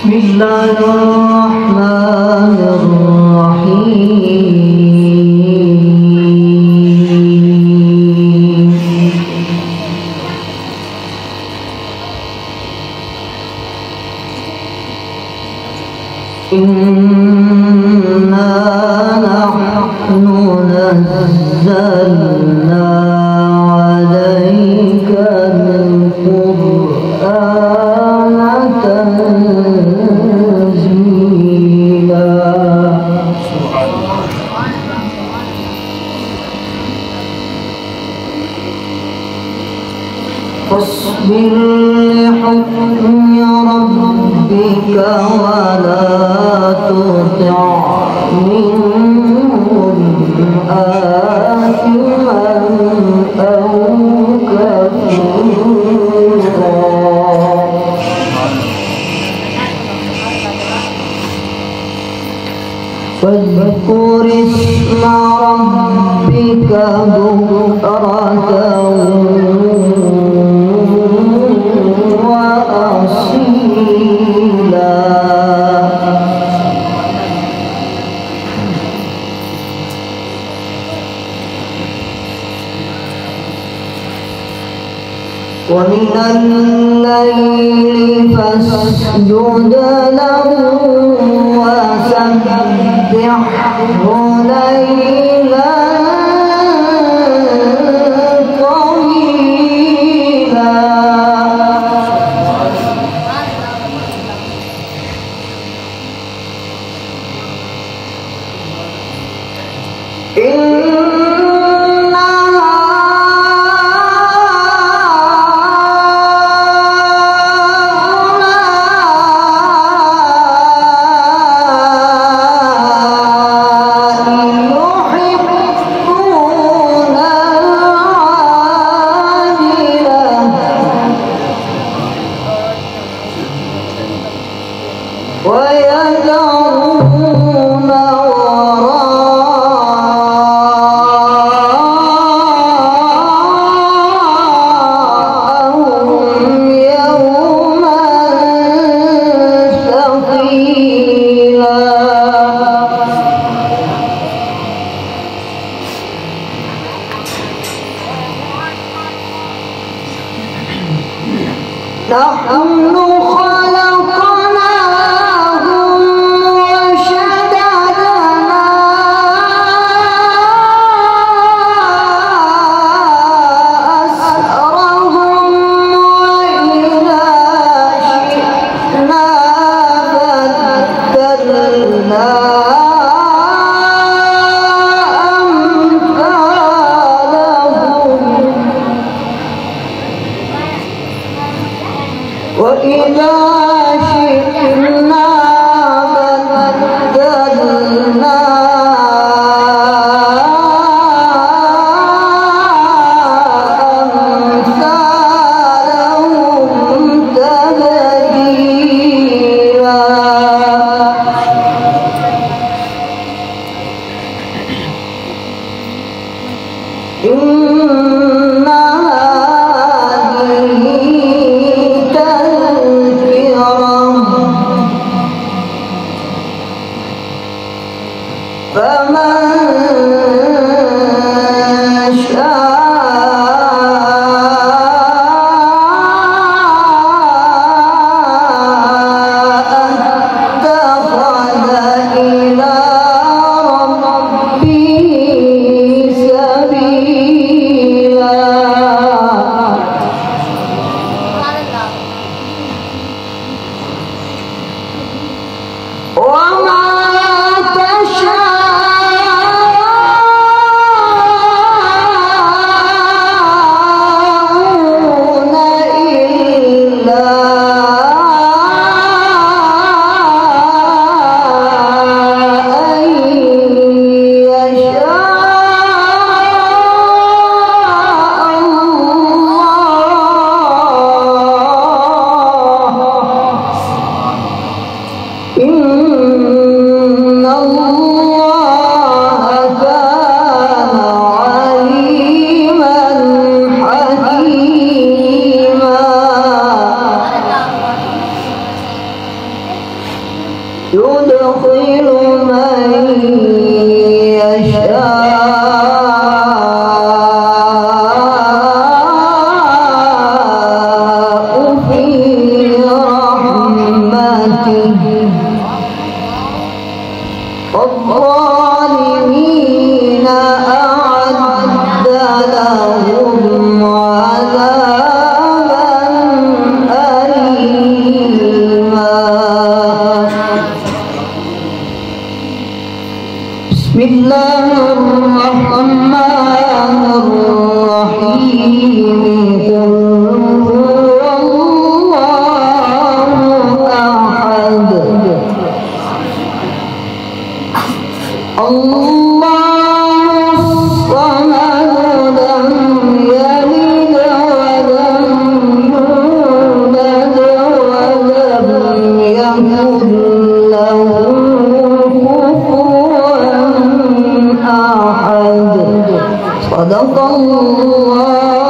بسم الله الرحمن الرحيم. إنا نحن نزلنا عليك القرآن تنزيلا. فاصبر لحكم ربك ولا تطع منهم آثما أو كفورا. فاذكر اسم ربك بكرة وأصيلا. ومن الليل فاسجد له وسبحه ليلا طويلا. ويذرون وراءهم يوما ثقيلا. نحن خلقناهم وشددنا أسرهم وإذا شئنا بدلنا أمثالهم وإذا شئنا بدلنا أمثالهم تبديلا. إن هذه تذكرة يدخل من يشاء في رحمته والظالمين أعد لهم عذابا أليما. بسم الله الرحمن الرحيم. قل هو الله أحد الله الصمد لم يلد ولم يولد ولم يكن له كفوا أحد. صدق الله